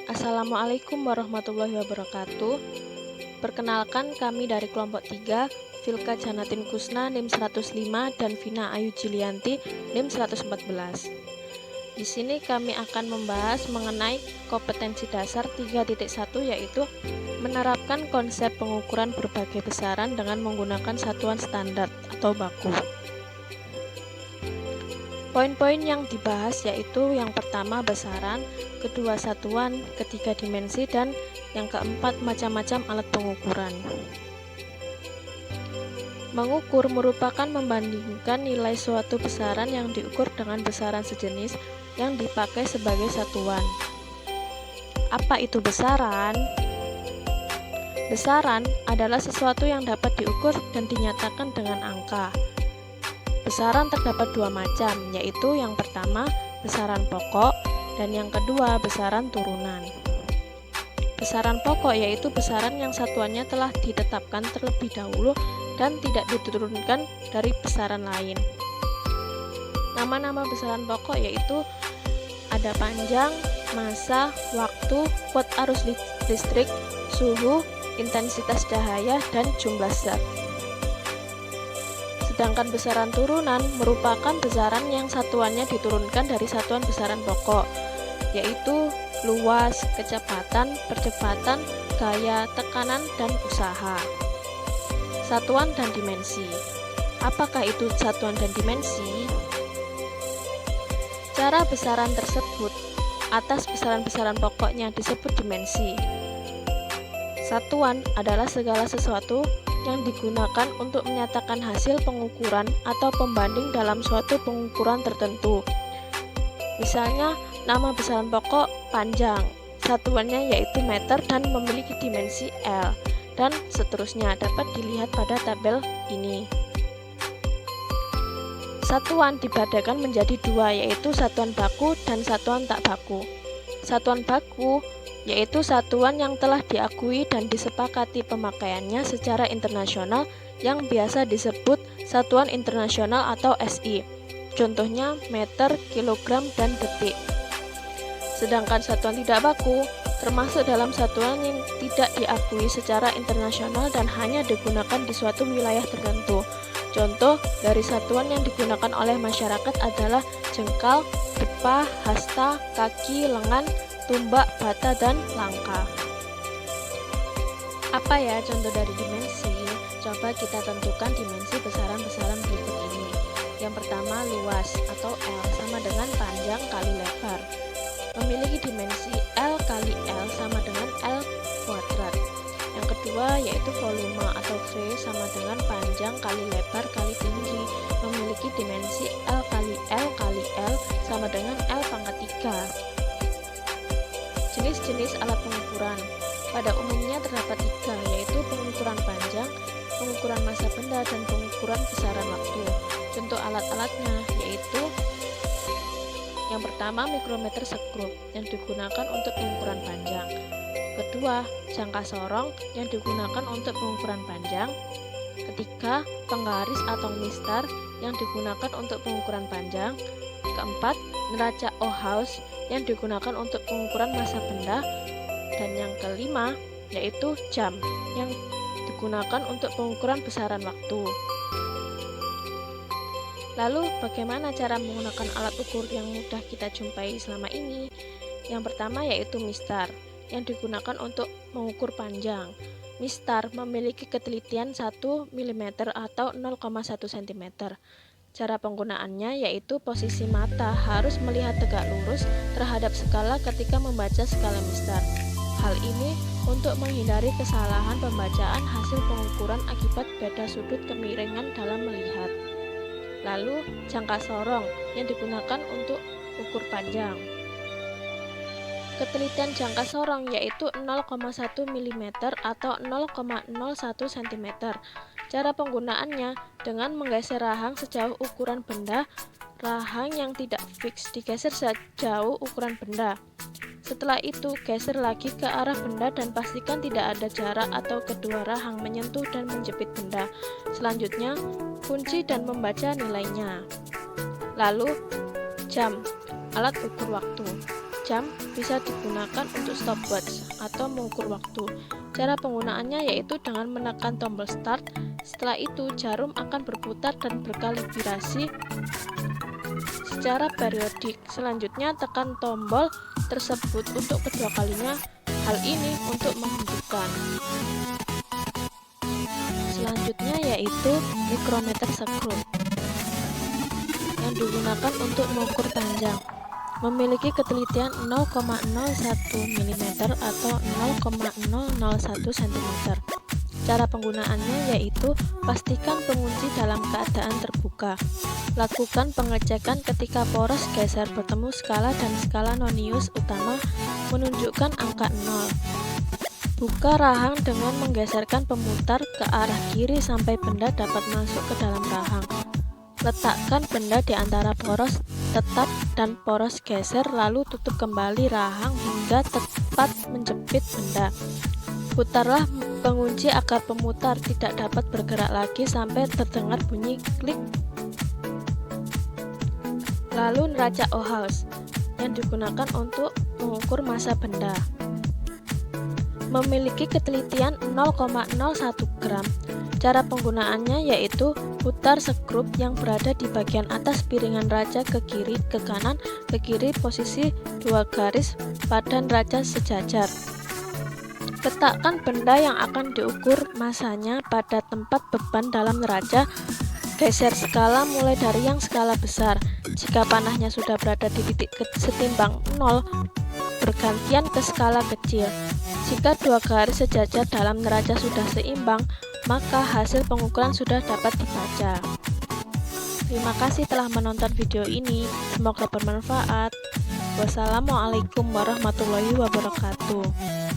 Assalamualaikum warahmatullahi wabarakatuh. Perkenalkan, kami dari kelompok 3, Vilka Janatin Kusna NIM 105 dan Vina Ayu Jilianti NIM 114. Di sini kami akan membahas mengenai kompetensi dasar 3.1, yaitu menerapkan konsep pengukuran berbagai besaran dengan menggunakan satuan standar atau baku. Poin-poin yang dibahas yaitu yang pertama besaran, kedua satuan, ketiga dimensi, dan yang keempat macam-macam alat pengukuran. Mengukur merupakan membandingkan nilai suatu besaran yang diukur dengan besaran sejenis yang dipakai sebagai satuan. Apa itu besaran? Besaran adalah sesuatu yang dapat diukur dan dinyatakan dengan angka. Besaran terdapat dua macam, yaitu yang pertama besaran pokok dan yang kedua besaran turunan. Besaran pokok yaitu besaran yang satuannya telah ditetapkan terlebih dahulu dan tidak diturunkan dari besaran lain. Nama-nama besaran pokok yaitu ada panjang, massa, waktu, kuot arus listrik, suhu, intensitas cahaya, dan jumlah zat. Sedangkan besaran turunan merupakan besaran yang satuannya diturunkan dari satuan besaran pokok, yaitu luas, kecepatan, percepatan, gaya, tekanan, dan usaha. Satuan dan dimensi. Apakah itu satuan dan dimensi? Cara besaran tersebut atas besaran-besaran pokoknya disebut dimensi. Satuan adalah segala sesuatu yang digunakan untuk menyatakan hasil pengukuran atau pembanding dalam suatu pengukuran tertentu. Misalnya, nama besaran pokok panjang, satuannya yaitu meter dan memiliki dimensi L, dan seterusnya dapat dilihat pada tabel ini. Satuan dibedakan menjadi dua, yaitu satuan baku dan satuan tak baku. Satuan baku yaitu satuan yang telah diakui dan disepakati pemakaiannya secara internasional yang biasa disebut satuan internasional atau SI. Contohnya meter, kilogram, dan detik. Sedangkan satuan tidak baku termasuk dalam satuan yang tidak diakui secara internasional dan hanya digunakan di suatu wilayah tertentu. Contoh dari satuan yang digunakan oleh masyarakat adalah jengkal, depah, hasta, kaki, lengan, tumbak, bata, dan langkah. Apa ya contoh dari dimensi? Coba kita tentukan dimensi besaran-besaran berikut ini. Yang pertama luas atau L sama dengan panjang kali lebar. Memiliki dimensi L kali L sama dengan L kuadrat. Yang kedua yaitu volume atau V sama dengan panjang kali lebar kali tinggi. Memiliki dimensi L kali L kali L sama dengan L pangkat 3. Jenis-jenis alat pengukuran. Pada umumnya terdapat 3, yaitu pengukuran panjang, pengukuran massa benda, dan pengukuran besaran waktu. Contoh alat-alatnya yaitu yang pertama mikrometer skrup yang digunakan untuk pengukuran panjang. Kedua, jangka sorong yang digunakan untuk pengukuran panjang. Ketiga, penggaris atau mistar yang digunakan untuk pengukuran panjang. Keempat, neraca Ohaus yang digunakan untuk pengukuran massa benda. Dan yang kelima yaitu jam yang digunakan untuk pengukuran besaran waktu. Lalu bagaimana cara menggunakan alat ukur yang mudah kita jumpai selama ini? Yang pertama yaitu mistar yang digunakan untuk mengukur panjang. Mistar memiliki ketelitian 1 mm atau 0,1 cm. Cara penggunaannya yaitu posisi mata harus melihat tegak lurus terhadap skala ketika membaca skala mistar. Hal ini untuk menghindari kesalahan pembacaan hasil pengukuran akibat beda sudut kemiringan dalam melihat. Lalu, jangka sorong yang digunakan untuk ukur panjang. Ketelitian jangka sorong yaitu 0,1 mm atau 0,01 cm. Cara penggunaannya dengan menggeser rahang sejauh ukuran benda. Rahang yang tidak fix digeser sejauh ukuran benda. Setelah itu, geser lagi ke arah benda dan pastikan tidak ada jarak atau kedua rahang menyentuh dan menjepit benda. Selanjutnya, kunci dan membaca nilainya. Lalu, jam, alat ukur waktu. jam bisa digunakan untuk stopwatch atau mengukur waktu. Cara penggunaannya yaitu dengan menekan tombol start. Setelah itu jarum akan berputar dan berkalibrasi secara periodik. Selanjutnya tekan tombol tersebut untuk kedua kalinya. Hal ini untuk menghentikan. Selanjutnya yaitu mikrometer screw yang digunakan untuk mengukur panjang. Memiliki ketelitian 0,01 mm atau 0,001 cm. Cara penggunaannya yaitu pastikan pengunci dalam keadaan terbuka. Lakukan pengecekan ketika poros geser bertemu skala dan skala nonius utama menunjukkan angka 0. Buka rahang dengan menggeserkan pemutar ke arah kiri sampai benda dapat masuk ke dalam rahang. Letakkan benda di antara poros tetap dan poros geser, lalu tutup kembali rahang hingga tepat menjepit benda. Putarlah pengunci agar pemutar tidak dapat bergerak lagi sampai terdengar bunyi klik. Lalu neraca Ohaus yang digunakan untuk mengukur massa benda. Memiliki ketelitian 0,01 gram. Cara penggunaannya yaitu putar skrup yang berada di bagian atas piringan neraca ke kiri, ke kanan, ke kiri, posisi 2 garis pada neraca sejajar. Letakkan benda yang akan diukur massanya pada tempat beban dalam neraca. Geser skala mulai dari yang skala besar. Jika panahnya sudah berada di titik setimbang 0, bergantian ke skala kecil. Jika dua garis sejajar dalam neraca sudah seimbang, maka hasil pengukuran sudah dapat dibaca. Terima kasih telah menonton video ini, semoga bermanfaat. Wassalamualaikum warahmatullahi wabarakatuh.